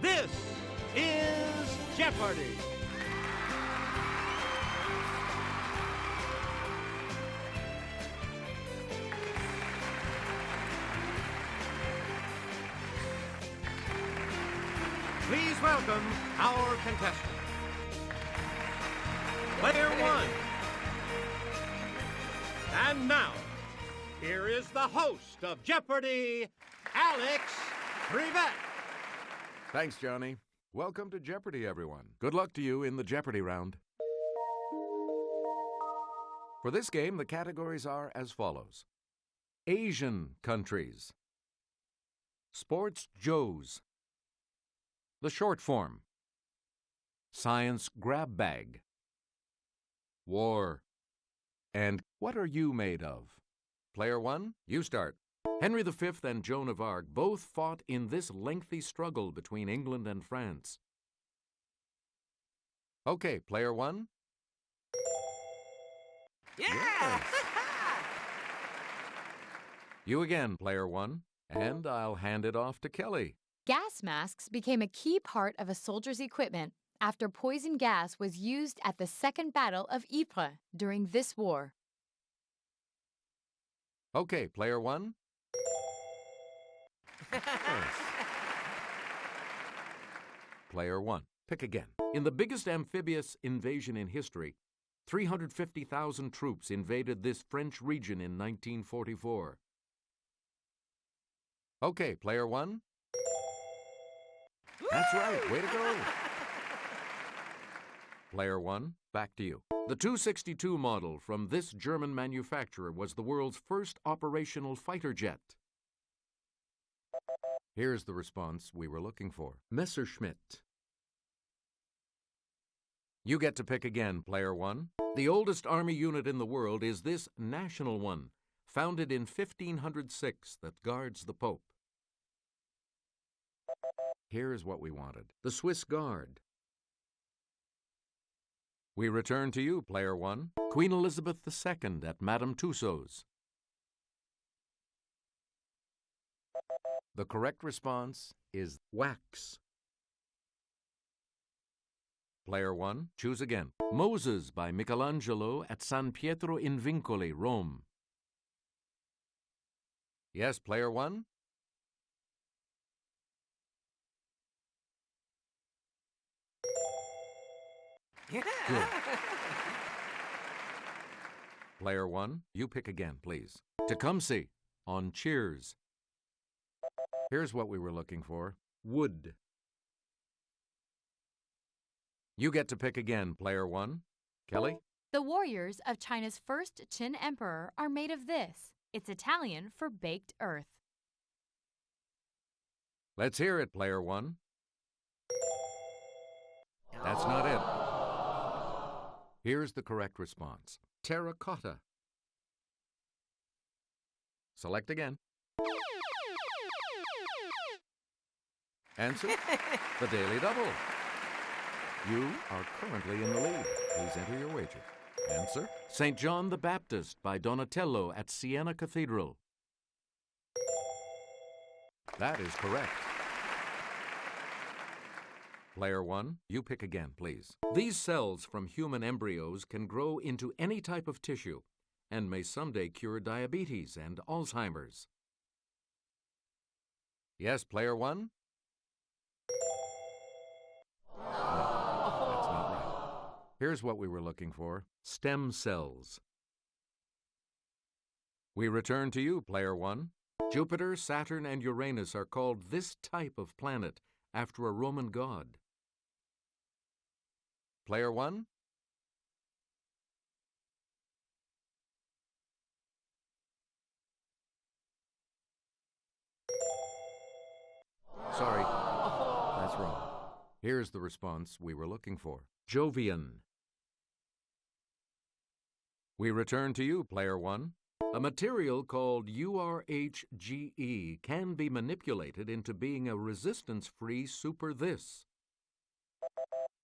This is Jeopardy! Please welcome our contestant. Player one. And now, here is the host of Jeopardy, Alex Trebek. Thanks, Johnny. Welcome to Jeopardy, everyone. Good luck to you in the Jeopardy round. For this game, the categories are as follows. Asian countries. Sports Joes. The short form. Science grab bag. War. And what are you made of? Player one, you start. Henry V and Joan of Arc both fought in this lengthy struggle between England and France. Okay, player one. Yeah! You again, player one. And I'll hand it off to Kelly. Gas masks became a key part of a soldier's equipment after poison gas was used at the Second Battle of Ypres during this war. Okay, player one. Player one. Pick again. In the biggest amphibious invasion in history, 350,000 troops invaded this French region in 1944. Okay, player one. That's right. Way to go. Player one, back to you. The 262 model from this German manufacturer was the world's first operational fighter jet. Here's the response we were looking for. Messerschmitt. You get to pick again, player one. The oldest army unit in the world is this national one, founded in 1506, that guards the Pope. Here's what we wanted. The Swiss Guard. We return to you, player one. Queen Elizabeth II at Madame Tussauds. The correct response is wax. Player one, choose again. Moses by Michelangelo at San Pietro in Vincoli, Rome. Yes, player one. Good. Player one, you pick again, please. Tecumseh on Cheers. Here's what we were looking for. Wood. You get to pick again, player one. Kelly? The warriors of China's first Qin emperor are made of this. It's Italian for baked earth. Let's hear it, player one. That's not it. Here's the correct response. Terracotta. Select again. Answer, the Daily Double. You are currently in the lead. Please enter your wager. Answer, St. John the Baptist by Donatello at Siena Cathedral. That is correct. Player one, you pick again, please. These cells from human embryos can grow into any type of tissue and may someday cure diabetes and Alzheimer's. Yes, player one? No, that's not right. Here's what we were looking for. Stem cells. We return to you, player one. Jupiter, Saturn, and Uranus are called this type of planet after a Roman god. Player one? Sorry, that's wrong. Here's the response we were looking for. Jovian. We return to you, player one. A material called URHGE can be manipulated into being a resistance-free super this.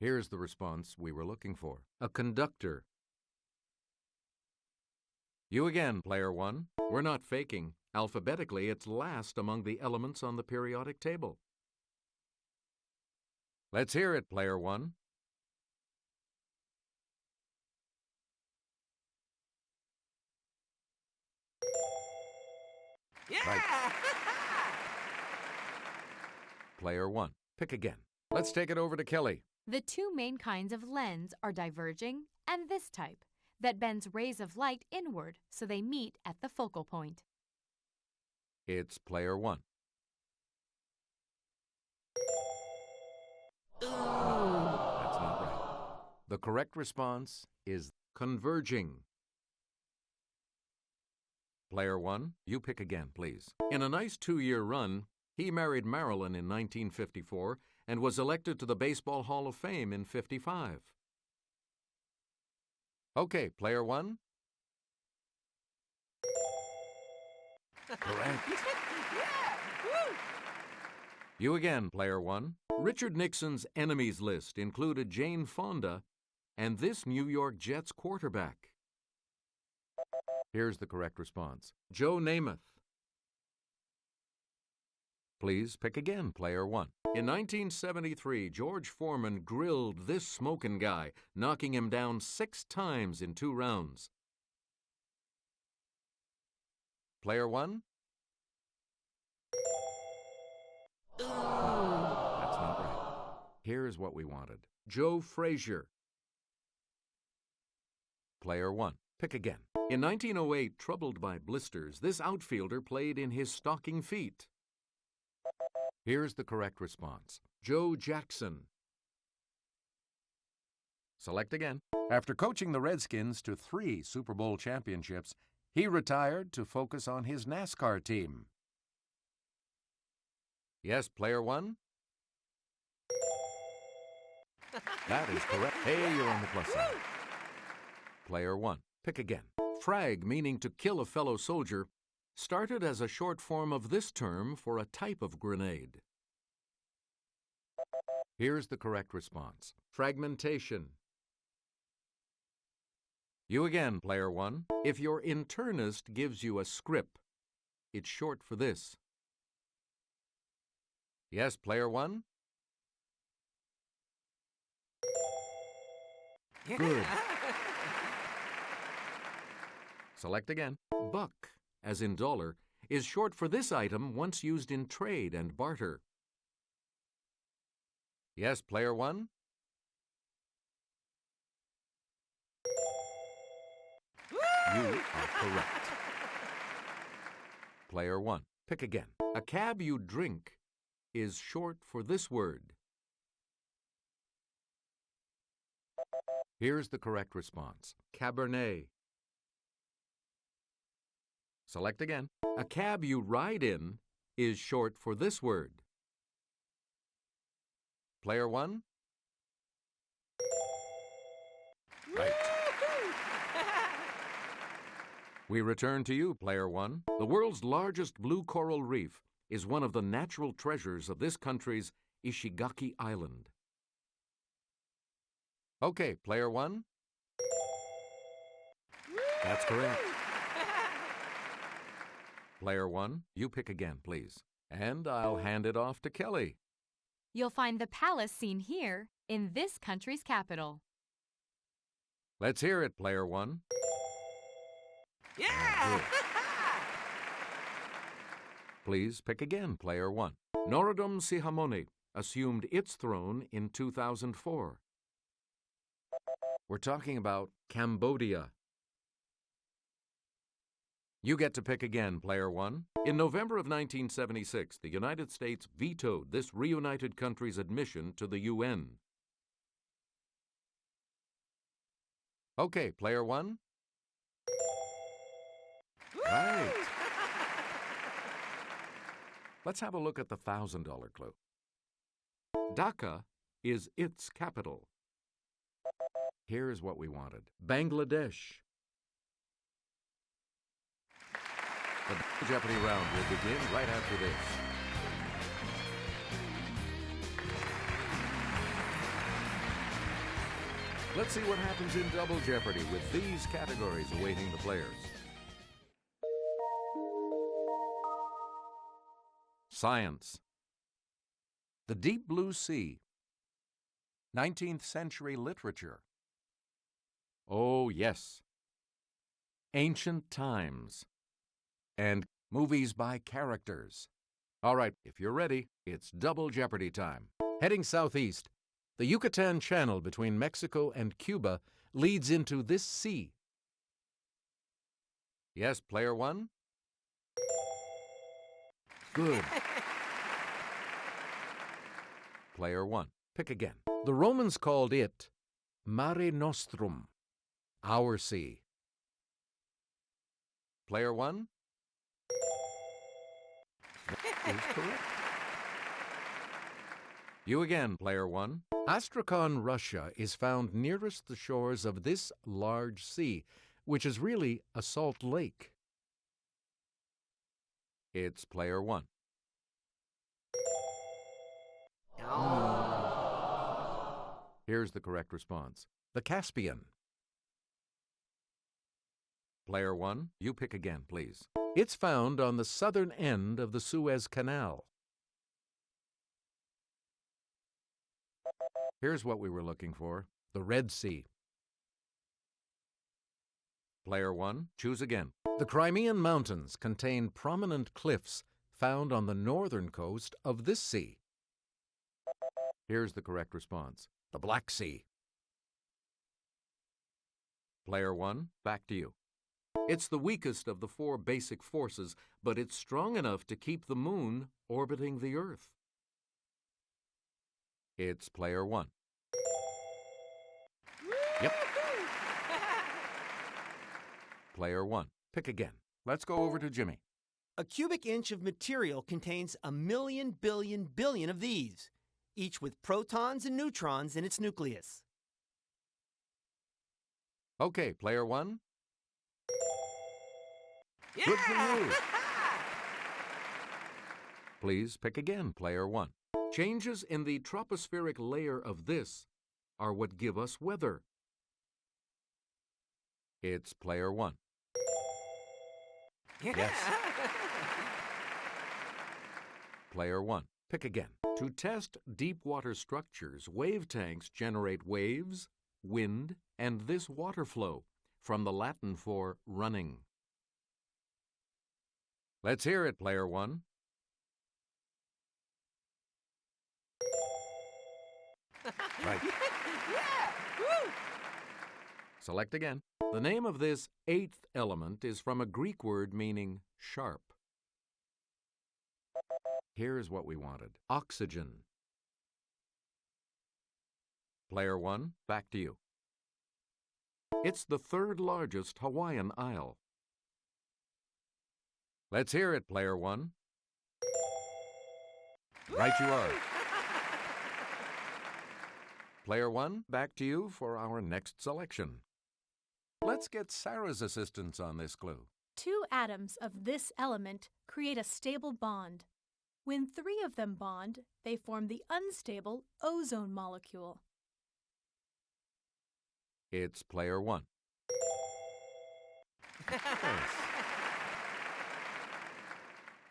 Here's the response we were looking for. A conductor. You again, player one. We're not faking. Alphabetically, it's last among the elements on the periodic table. Let's hear it, player one. Yeah! Right. Player one, pick again. Let's take it over to Kelly. The two main kinds of lens are diverging and this type, that bends rays of light inward so they meet at the focal point. It's player one. That's not right. The correct response is converging. Player one, you pick again, please. In a nice 2-year run, he married Marilyn in 1954 and was elected to the Baseball Hall of Fame in '55. Okay, player one. Correct. Yeah! Woo! You again, player one. Richard Nixon's enemies list included Jane Fonda and this New York Jets quarterback. Here's the correct response. Joe Namath. Please pick again, player one. In 1973, George Foreman grilled this smokin' guy, knocking him down 6 times in 2 rounds. Player one? That's not right. Here's what we wanted. Joe Frazier. Player one, pick again. In 1908, troubled by blisters, this outfielder played in his stocking feet. Here's the correct response. Joe Jackson. Select again. After coaching the Redskins to 3 Super Bowl championships, he retired to focus on his NASCAR team. Yes, player one? That is correct. Hey, you're on the plus side. Player one, pick again. Frag, meaning to kill a fellow soldier, started as a short form of this term for a type of grenade. Here's the correct response. Fragmentation. You again, player one. If your internist gives you a script, it's short for this. Yes, player one? Good. Select again. Buck, as in dollar, is short for this item once used in trade and barter. Yes, player one? You are correct. Player one, pick again. A cab you drink is short for this word. Here's the correct response. Cabernet. Select again. A cab you ride in is short for this word. Player one? Right. We return to you, player one. The world's largest blue coral reef is one of the natural treasures of this country's Ishigaki Island. Okay, player one. That's correct. Player one, you pick again, please. And I'll hand it off to Kelly. You'll find the palace seen here in this country's capital. Let's hear it, player one. Yeah! Please pick again, player one. Norodom Sihamoni assumed its throne in 2004. We're talking about Cambodia. You get to pick again, player one. In November of 1976, the United States vetoed this reunited country's admission to the UN. Okay, player one. Right. Let's have a look at the $1,000 clue. Dhaka is its capital. Here's what we wanted. Bangladesh. The Jeopardy round will begin right after this. Let's see what happens in Double Jeopardy with these categories awaiting the players. Science. The deep blue sea 19th century literature. Oh, yes. Ancient times. And movies by characters. All right, if you're ready, it's double Jeopardy time. Heading southeast, the Yucatan Channel between Mexico and Cuba leads into this sea. Yes, player one? Good. Player one, pick again. The Romans called it Mare Nostrum, our sea. Player one? That is correct. You again, player one. Astrakhan, Russia is found nearest the shores of this large sea, which is really a salt lake. It's player one. Here's the correct response. The Caspian. Player one, you pick again, please. It's found on the southern end of the Suez Canal. Here's what we were looking for. The Red Sea. Player one, choose again. The Crimean Mountains contain prominent cliffs found on the northern coast of this sea. Here's the correct response. The Black Sea. Player one, back to you. It's the weakest of the four basic forces, but it's strong enough to keep the moon orbiting the Earth. It's player one. Yep. Player one, pick again. Let's go over to Jimmy. A cubic inch of material contains 1,000,000 billion billion of these, each with protons and neutrons in its nucleus. Okay, player one. Yeah! Good for you. Please pick again, player one. Changes in the tropospheric layer of this are what give us weather. It's player one. Yes. Player one, pick again. To test deep water structures, wave tanks generate waves, wind, and this water flow, from the Latin for running. Let's hear it, player one. Right. Yeah! Woo! Select again. The name of this eighth element is from a Greek word meaning sharp. Here's what we wanted. Oxygen. Player one, back to you. It's the third largest Hawaiian isle. Let's hear it, player one. Right you are. Player one, back to you for our next selection. Let's get Sarah's assistance on this clue. 2 atoms of this element create a stable bond. When 3 of them bond, they form the unstable ozone molecule. It's player one. Yes.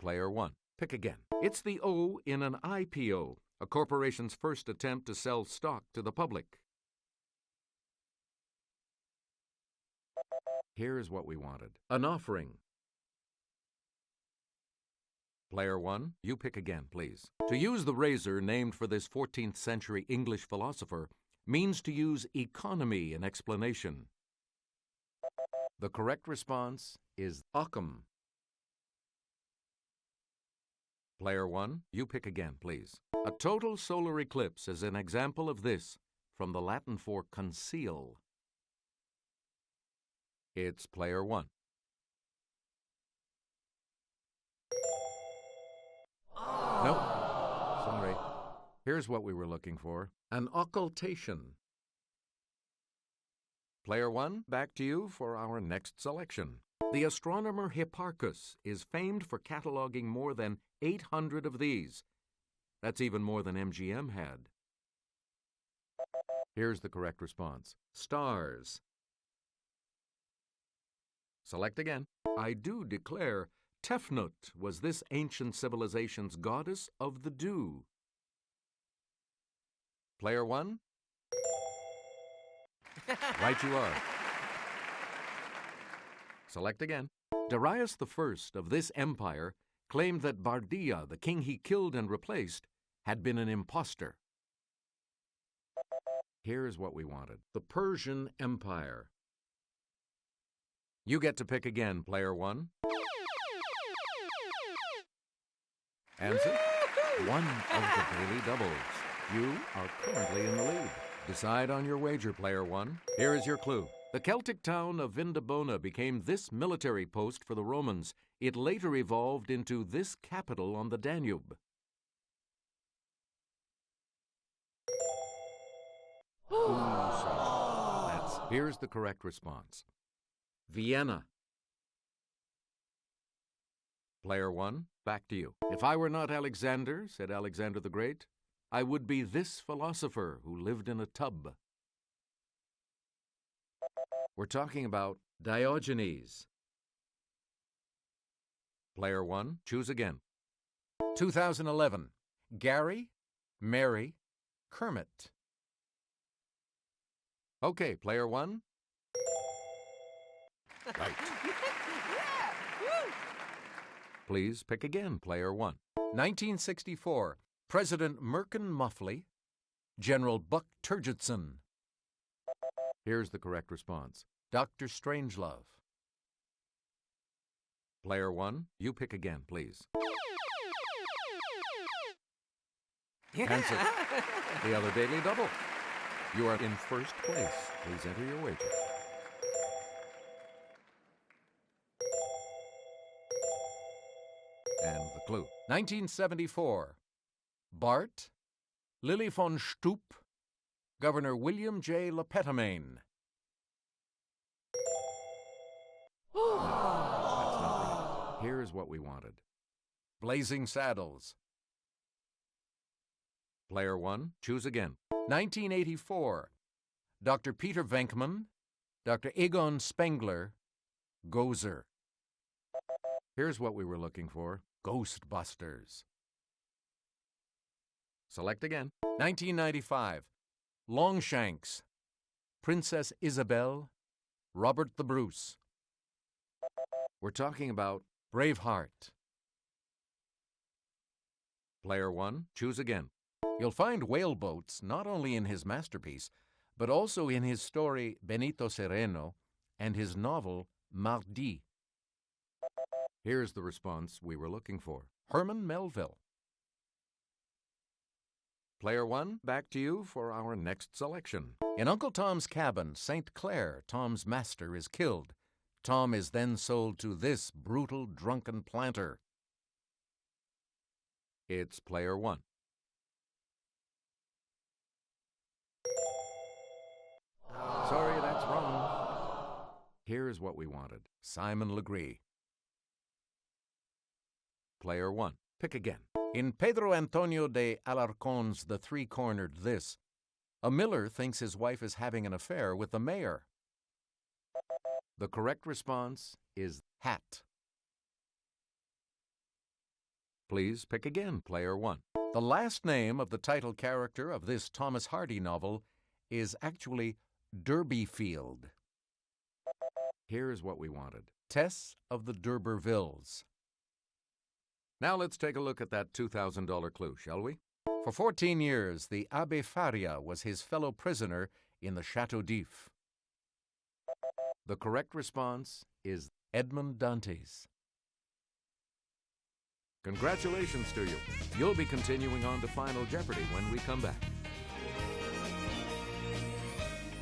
Player one, pick again. It's the O in an IPO, a corporation's first attempt to sell stock to the public. Here's what we wanted. An offering. Player one, you pick again, please. To use the razor named for this 14th century English philosopher means to use economy in explanation. The correct response is Occam. Player one, you pick again, please. A total solar eclipse is an example of this, from the Latin for conceal. It's player one. Nope. Sorry. Here's what we were looking for. An occultation. Player one, back to you for our next selection. The astronomer Hipparchus is famed for cataloging more than 800 of these. That's even more than MGM had. Here's the correct response. Stars. Select again. I do declare Tefnut was this ancient civilization's goddess of the dew. Player one, Right you are. Select again. Darius I of this empire claimed that Bardia, the king he killed and replaced, had been an impostor. Here's what we wanted. The Persian Empire. You get to pick again, player one. Answer, one of the daily doubles. You are currently in the lead. Decide on your wager, player one. Here is your clue. The Celtic town of Vindobona became this military post for the Romans. It later evolved into this capital on the Danube. Here's the correct response. Vienna. Player one, back to you. If I were not Alexander, said Alexander the Great, I would be this philosopher who lived in a tub. We're talking about Diogenes. Player one, choose again. 2011, Gary, Mary, Kermit. Okay, player one. Right. Yeah! Woo! Please pick again, player one. 1964, President Merkin Muffley, General Buck Turgidson. Here's the correct response. Dr. Strangelove. Player one, you pick again, please. Answer. The other daily double. You are in first place. Please enter your wager. And the clue. 1974. Bart, Lily von Stoop, Governor William J. Lepetamain. That's not right. Here's what we wanted. Blazing Saddles. Player one, choose again. 1984. Dr. Peter Venkman, Dr. Egon Spengler, Gozer. Here's what we were looking for. Ghostbusters. Select again. 1995. Longshanks, Princess Isabelle, Robert the Bruce. We're talking about Braveheart. Player one, choose again. You'll find whaleboats not only in his masterpiece, but also in his story Benito Sereno and his novel Mardi. Here's the response we were looking for. Herman Melville. Player one, back to you for our next selection. In Uncle Tom's Cabin, St. Clair, Tom's master, is killed. Tom is then sold to this brutal, drunken planter. It's player one. Sorry, that's wrong. Here's what we wanted. Simon Legree. Player one. Pick again. In Pedro Antonio de Alarcon's The Three-Cornered This, a miller thinks his wife is having an affair with the mayor. The correct response is hat. Please pick again, player one. The last name of the title character of this Thomas Hardy novel is actually Durbayfield. Here's what we wanted. Tess of the D'Urbervilles. Now let's take a look at that $2,000 clue, shall we? For 14 years, the ABBE FARIA was his fellow prisoner in the Chateau d'If. The correct response is Edmond Dantes. Congratulations to you. You'll be continuing on to Final Jeopardy when we come back.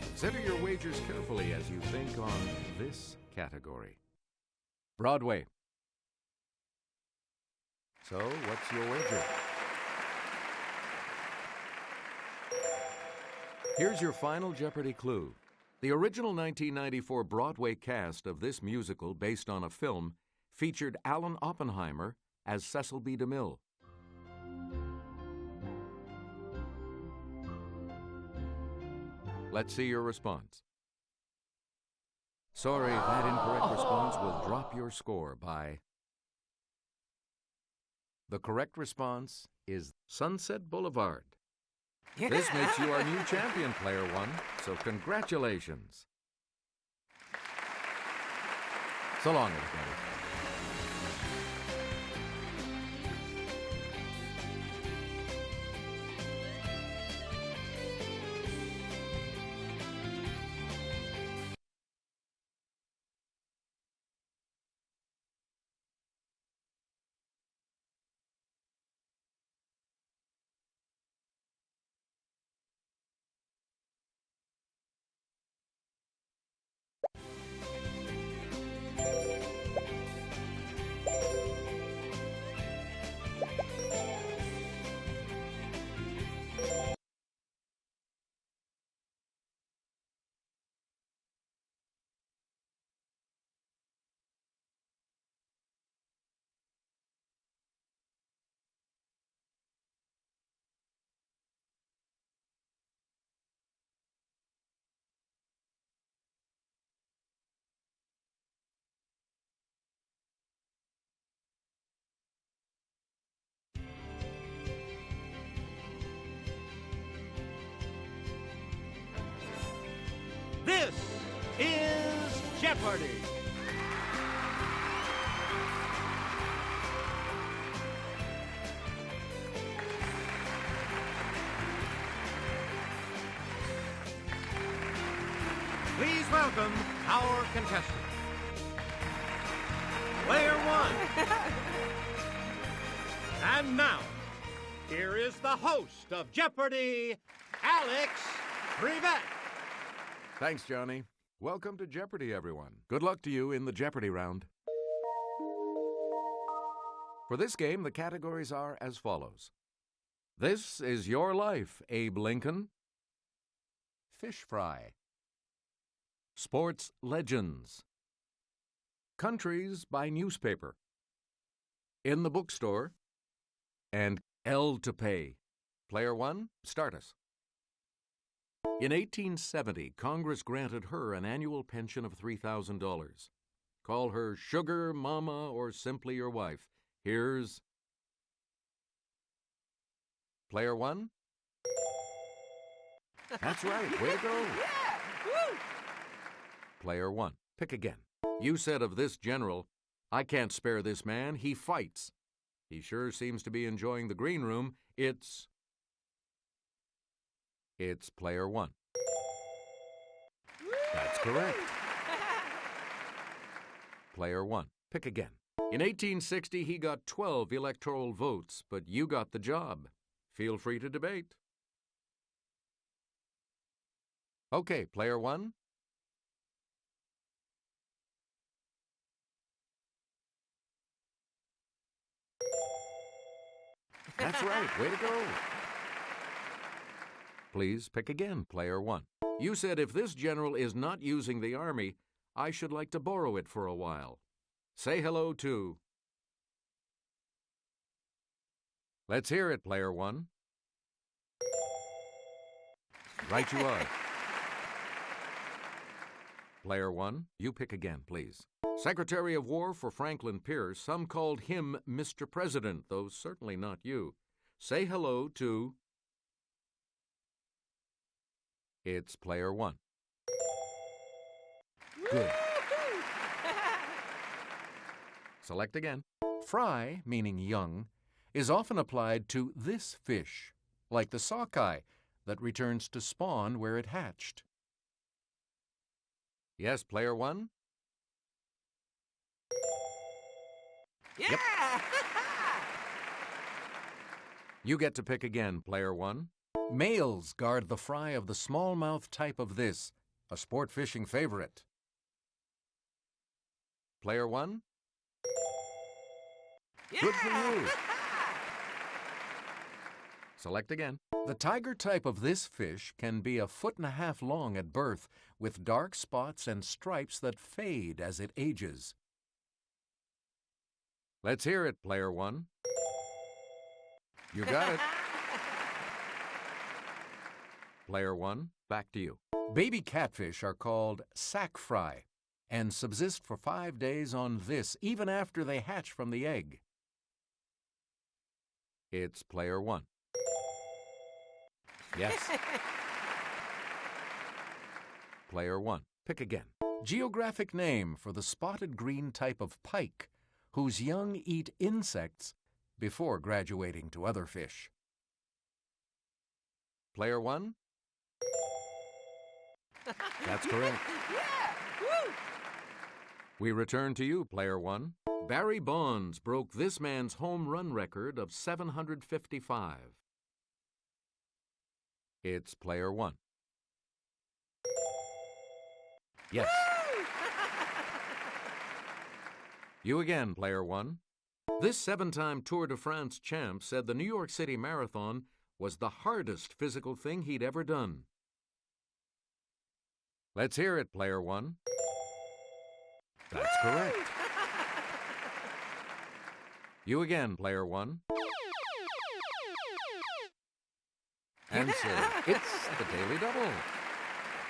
Consider your wagers carefully as you think on this category. Broadway. So, what's your wager? Here's your Final Jeopardy clue. The original 1994 Broadway cast of this musical, based on a film, featured Alan Oppenheimer as Cecil B. DeMille. Let's see your response. Sorry, that incorrect response will drop your score by... The correct response is Sunset Boulevard. This makes you our new champion, Player One, so congratulations. So long, everybody. This is Jeopardy! Please welcome our contestant. Player one. And now, here is the host of Jeopardy, Alex Trebek. Thanks, Johnny. Welcome to Jeopardy, everyone. Good luck to you in the Jeopardy round. For this game, the categories are as follows. This is Your Life, Abe Lincoln. Fish Fry. Sports Legends. Countries by Newspaper. In the Bookstore. And L to Pay. Player one, start us. In 1870, Congress granted her an annual pension of $3,000. Call her Sugar, Mama, or simply your wife. Here's Player one. That's right. Way to go. Yeah! Woo! Player one. Pick again. You said of this general, I can't spare this man. He fights. He sure seems to be enjoying the green room. It's Player one. That's correct. Player one. Pick again. In 1860, he got 12 electoral votes, but you got the job. Feel free to debate. Okay, Player one. That's right. Way to go. Please pick again, Player one. You said if this general is not using the army, I should like to borrow it for a while. Say hello to... Let's hear it, Player one. Right you are. Player one, you pick again, please. Secretary of War for Franklin Pierce, some called him Mr. President, though certainly not you. Say hello to... It's Player one. Good. Select again. Fry, meaning young, is often applied to this fish, like the sockeye that returns to spawn where it hatched. Yes, Player one? Yeah! Yep. You get to pick again, Player one. Males guard the fry of the smallmouth type of this, a sport fishing favorite. Player one? Yeah! Good for you. Select again. The tiger type of this fish can be 1.5 feet long at birth, with dark spots and stripes that fade as it ages. Let's hear it, Player one. You got it. Player one, back to you. Baby catfish are called sack fry and subsist for 5 days on this, even after they hatch from the egg. It's Player one. Yes. Player 1, pick again. Geographic name for the spotted green type of pike, whose young eat insects before graduating to other fish. Player 1? That's correct. Yeah! Woo! We return to you, Player 1. Barry Bonds broke this man's home run record of 755. It's Player 1. Yes. You again, Player 1. This 7-time Tour de France champ said the New York City Marathon was the hardest physical thing he'd ever done. Let's hear it, Player 1. That's correct. You again, Player 1. Answer. It's the Daily Double.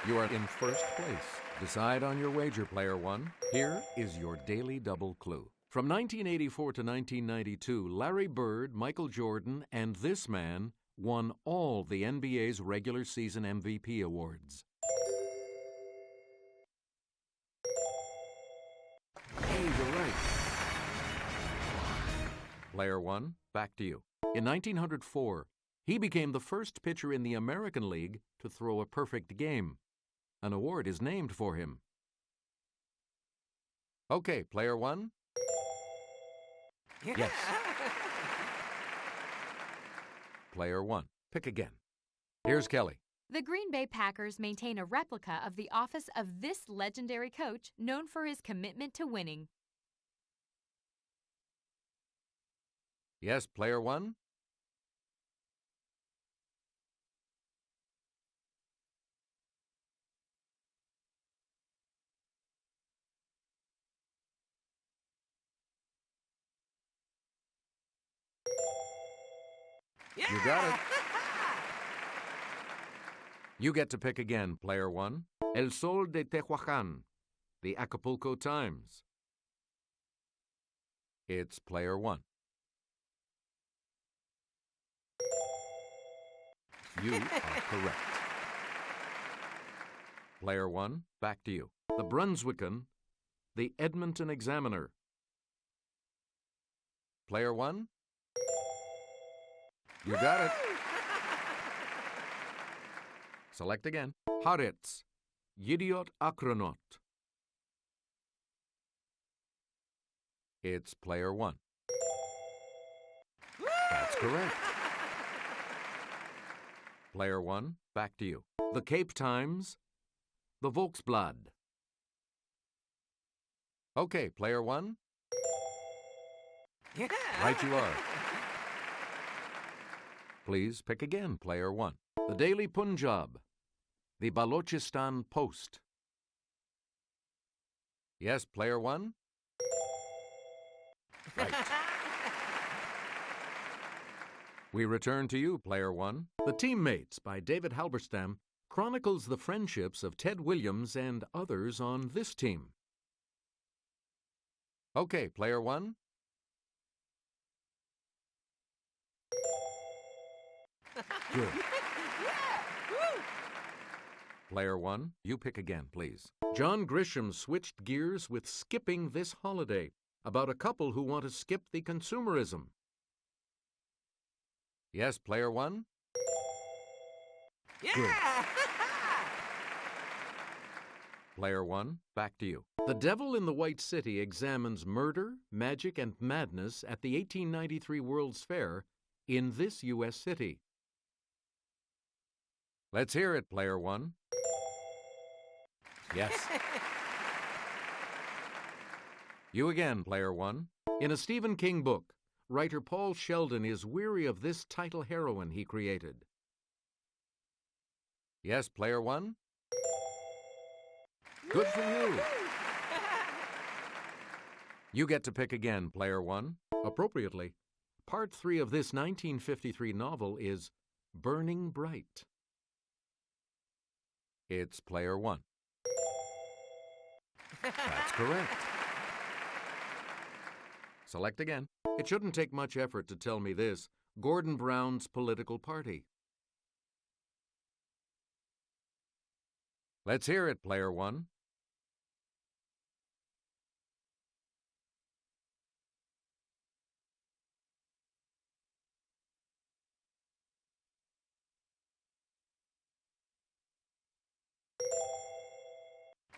You are in first place. Decide on your wager, Player 1. Here is your Daily Double clue. From 1984 to 1992, Larry Bird, Michael Jordan, and this man won all the NBA's regular season MVP awards. Hey, you're right. Player 1, back to you. In 1904, he became the first pitcher in the American League to throw a perfect game. An award is named for him. Okay, Player 1. Yes. Player 1, pick again. Here's Kelly. The Green Bay Packers maintain a replica of the office of this legendary coach known for his commitment to winning. Yes, Player 1. Yeah! You got it. You get to pick again, Player 1. El Sol de Tehuacan, the Acapulco Times. It's Player 1. You are correct. Player 1, back to you. The Brunswickan, the Edmonton Examiner. Player 1. You got it. Select again. Haaretz, Yidiot Akronot. It's Player 1. That's correct. Player 1, back to you. The Cape Times, the VOLKSBLAD. Okay, Player 1. Yeah! Right you are. Please pick again, Player 1. The Daily Punjab, the Balochistan Post. Yes, Player 1. Right. We return to you, Player 1. The Teammates by David Halberstam chronicles the friendships of Ted Williams and others on this team. Okay, Player 1. Good. Yeah! Woo! Player 1, you pick again, please. John Grisham switched gears with Skipping This Holiday, about a couple who want to skip the consumerism. Yes, Player 1. Yeah! Player 1, back to you. The Devil in the White City examines murder, magic, and madness at the 1893 World's Fair in this U.S. city. Let's hear it, Player 1. Yes. You again, Player 1. In a Stephen King book, writer Paul Sheldon is weary of this title heroine he created. Yes, Player 1. Good for you. You get to pick again, Player 1. Appropriately, Part 3 of this 1953 novel is Burning Bright. It's Player 1. That's correct. Select again. It shouldn't take much effort to tell me this. Gordon Brown's political party. Let's hear it, player one.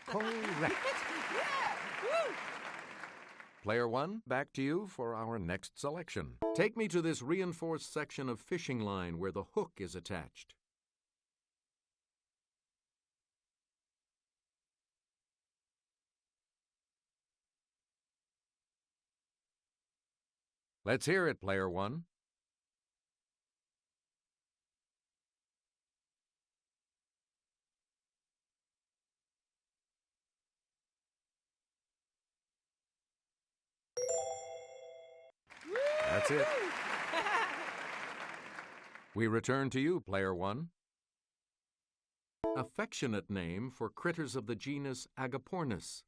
Correct. Yeah! Woo! Player one, back to you for our next selection. Take me to this reinforced section of fishing line where the hook is attached. Let's hear it, player one. That's it. We return to you, player one. Affectionate name for critters of the genus AGAPORNIS.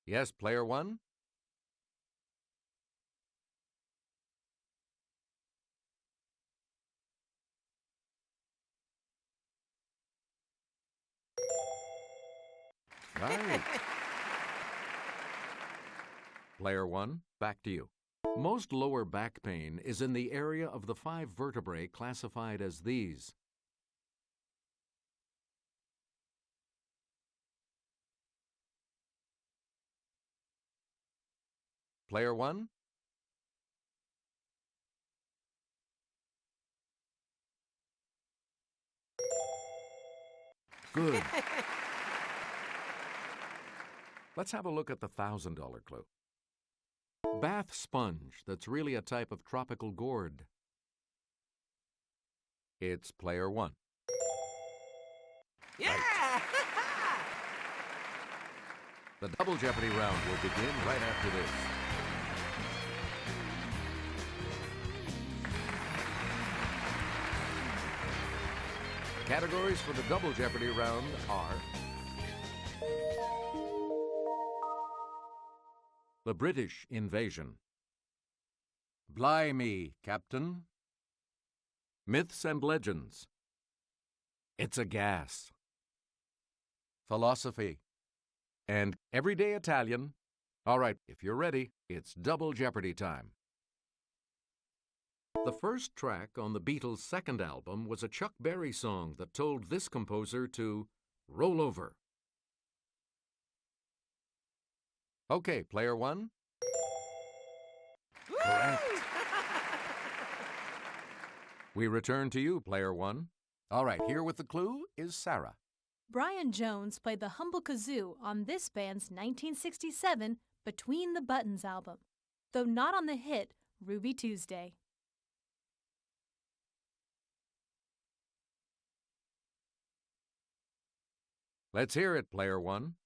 Yes, player one? Right. Player one, back to you. Most lower back pain is in the area of the 5 vertebrae classified as these. Player one? Good. Let's have a look at the $1,000 clue. Bath sponge that's really a type of tropical gourd. It's player one. Yeah! The double Jeopardy round will begin right after this. Categories for the double Jeopardy round are the British invasion, Blimey, Captain, myths and legends, it's a gas, philosophy, and everyday Italian. All right, if you're ready, it's double Jeopardy time. The first track on the Beatles' second album was a Chuck Berry song that told this composer to roll over. Okay, player one. Correct. We return to you, player one. All right, here with the clue is Sarah. Brian Jones played the humble kazoo on this band's 1967 Between the Buttons album, though not on the hit Ruby Tuesday. Let's hear it, player one.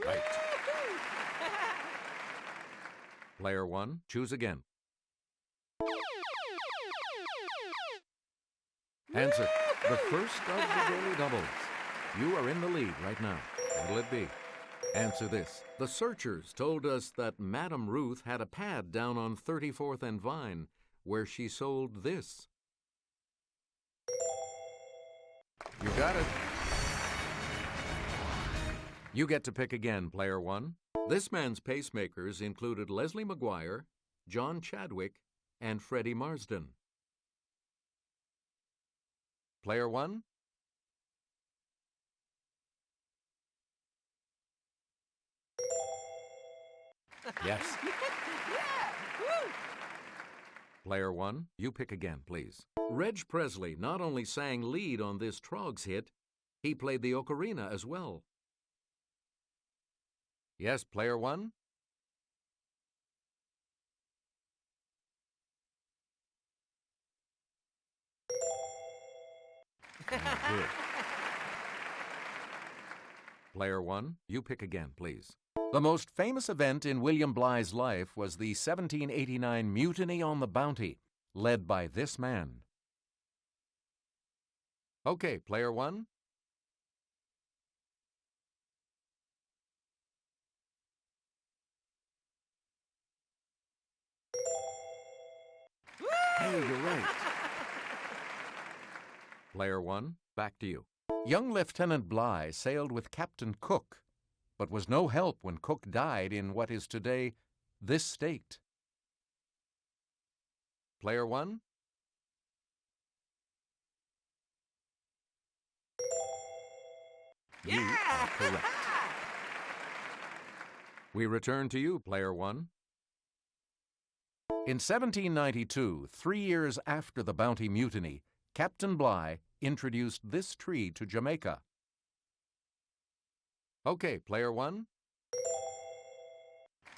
Right. Player one, choose again. Answer. The first of the daily doubles. You are in the lead right now. What'll it be? Answer this. The searchers told us that Madame Ruth had a pad down on 34th and Vine where she sold this. You got it. You get to pick again, player one. This man's pacemakers included Leslie McGuire, John Chadwick, and Freddie Marsden. Player one? Yes. Yeah! Woo! Player one, you pick again, please. Reg Presley not only sang lead on this Troggs hit, he played the ocarina as well. Yes, player one? Good. Player one, you pick again, please. The most famous event in William Bligh's life was the 1789 Mutiny on the Bounty, led by this man. Okay, player one. you're right. Player 1, back to you. Young Lieutenant Bligh sailed with Captain Cook, but was no help when Cook died in what is today this state. Player 1? You are correct. We return to you, Player 1. In 1792, 3 years after the Bounty Mutiny, Captain Bligh introduced this tree to Jamaica. Okay, Player 1.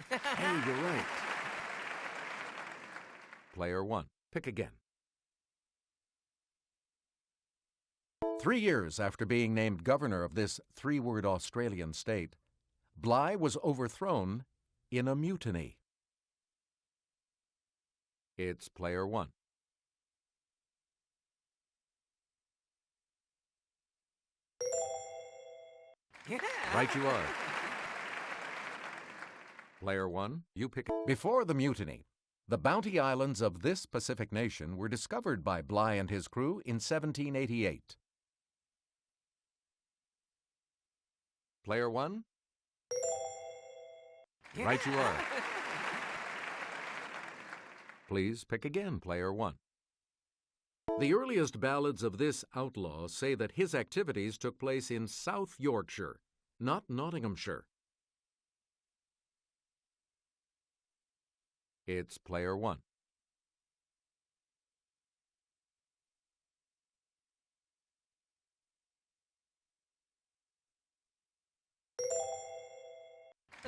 Hey, you're right. Player 1, pick again. 3 years after being named governor of this three-word Australian state, Bligh was overthrown in a mutiny. It's Player 1. Right you are. Player 1, you pick. Before the mutiny, the Bounty Islands of this Pacific nation were discovered by Bligh and his crew in 1788. Player 1? Right you are. Please pick again, Player 1. The earliest ballads of this outlaw say that his activities took place in South Yorkshire, not Nottinghamshire. It's Player 1.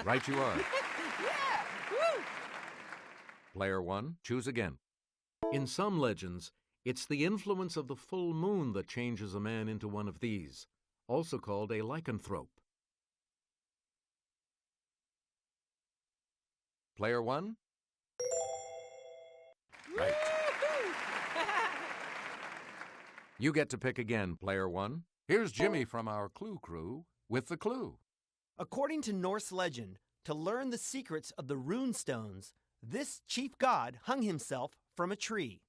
Right you are. Yeah! Woo! Player 1, choose again. In some legends, it's the influence of the full moon that changes a man into one of these, also called a lycanthrope. Player 1? Right. You get to pick again, Player 1. Here's Jimmy from our Clue Crew with the clue. According to Norse legend, to learn the secrets of the rune stones, this chief god hung himself from a tree.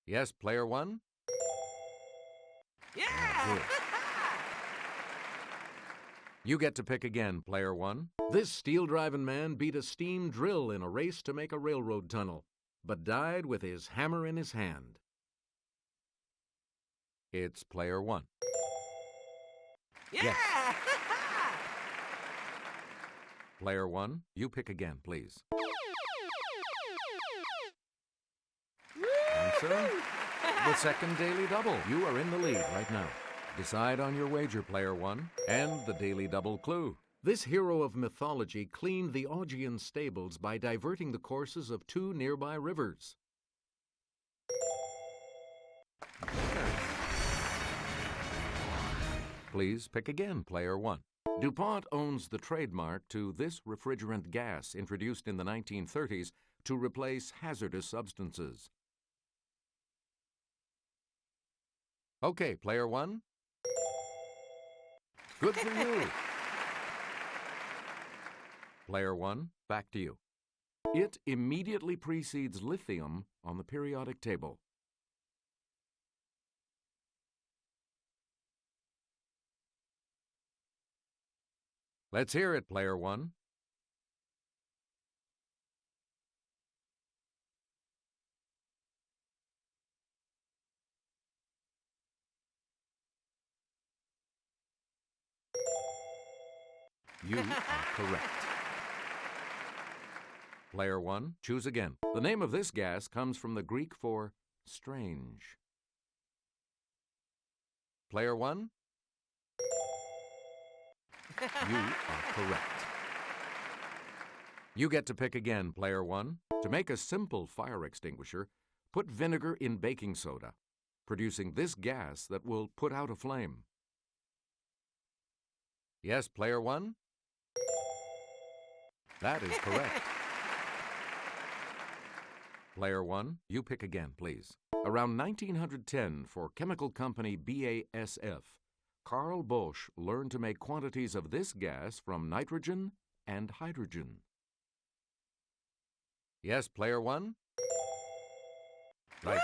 Yes, Player 1? Yeah! Good. You get to pick again, Player 1. This steel-driving man beat a steam drill in a race to make a railroad tunnel, but died with his hammer in his hand. It's Player 1. Yeah! Yes. Player 1, you pick again, please. Answer? The second Daily Double. You are in the lead right now. Decide on your wager, Player 1, and the Daily Double clue. This hero of mythology cleaned the Augean stables by diverting the courses of 2 nearby rivers. Please pick again, Player 1. DuPont owns the trademark to this refrigerant gas introduced in the 1930s to replace hazardous substances. Okay, Player 1. Good for you. Player 1, back to you. It immediately precedes lithium on the periodic table. Let's hear it, Player 1. You are correct. Player 1, choose again. The name of this gas comes from the Greek for strange. Player 1? You are correct. You get to pick again, Player 1. To make a simple fire extinguisher, put vinegar in baking soda, producing this gas that will put out a flame. Yes, Player 1? That is correct. Player 1, you pick again, please. Around 1910, for chemical company BASF, Carl Bosch learned to make quantities of this gas from nitrogen and hydrogen. Yes, player one? Right.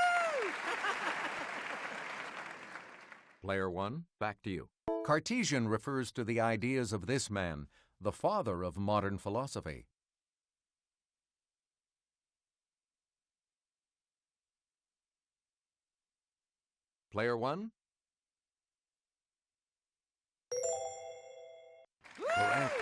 Player one, back to you. Cartesian refers to the ideas of this man, the father of modern philosophy. Player one? Correct.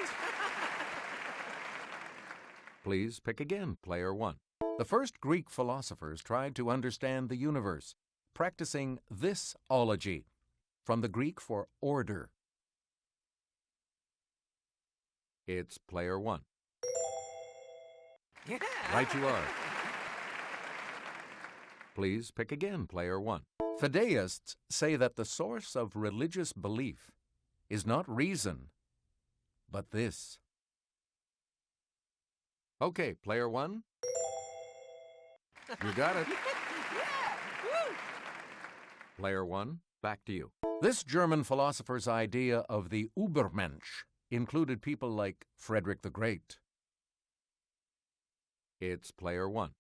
Please pick again, player one. The first Greek philosophers tried to understand the universe, practicing this ology, from the Greek for order. It's player one. Yeah. Right you are. Please pick again, player one. Fideists say that the source of religious belief is not reason, but this. Okay, player one. You got it. Yeah. Woo. Player one, back to you. This German philosopher's idea of the Übermensch included people like Frederick the Great. It's player one.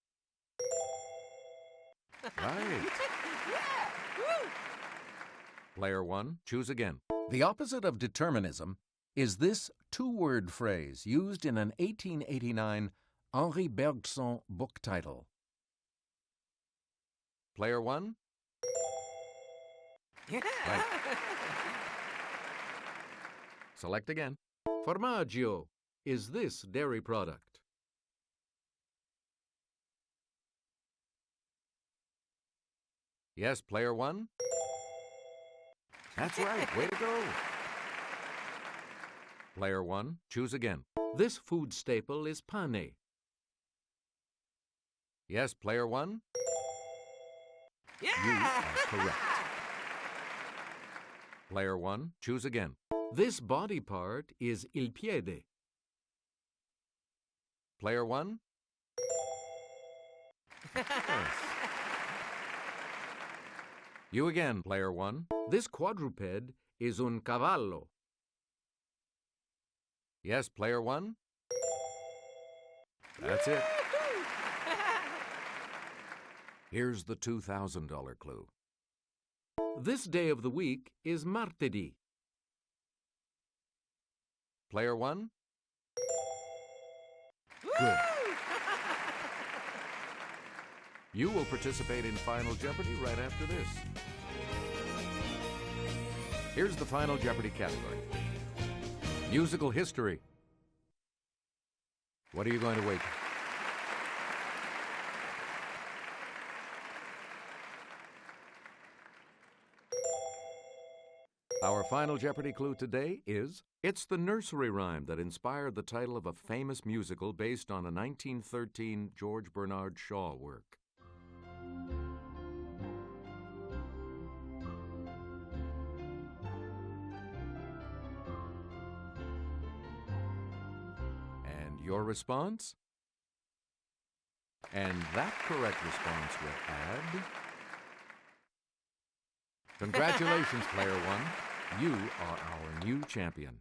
Right. Yeah. Woo. Player one, choose again. The opposite of determinism is this two-word phrase used in an 1889 Henri Bergson book title. Player one? Yeah. Right. Select again. Formaggio is this dairy product. Yes, player one? That's right. Way to go. Player one, choose again. This food staple is pane. Yes, player one? You Yeah. are correct. Player one, choose again. This body part is il piede. Player one? Yes. You again, player one. This quadruped is un cavallo. Yes, player one? That's it. Here's the $2,000 clue. This day of the week is martedì. Player one? Good. You will participate in Final Jeopardy right after this. Here's the Final Jeopardy category. Musical history. What are you going to wait? Our Final Jeopardy clue today is, it's the nursery rhyme that inspired the title of a famous musical based on a 1913 George Bernard Shaw work. And your response? And that correct response will add... Congratulations, player one. You are our new champion.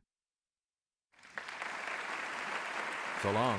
So long.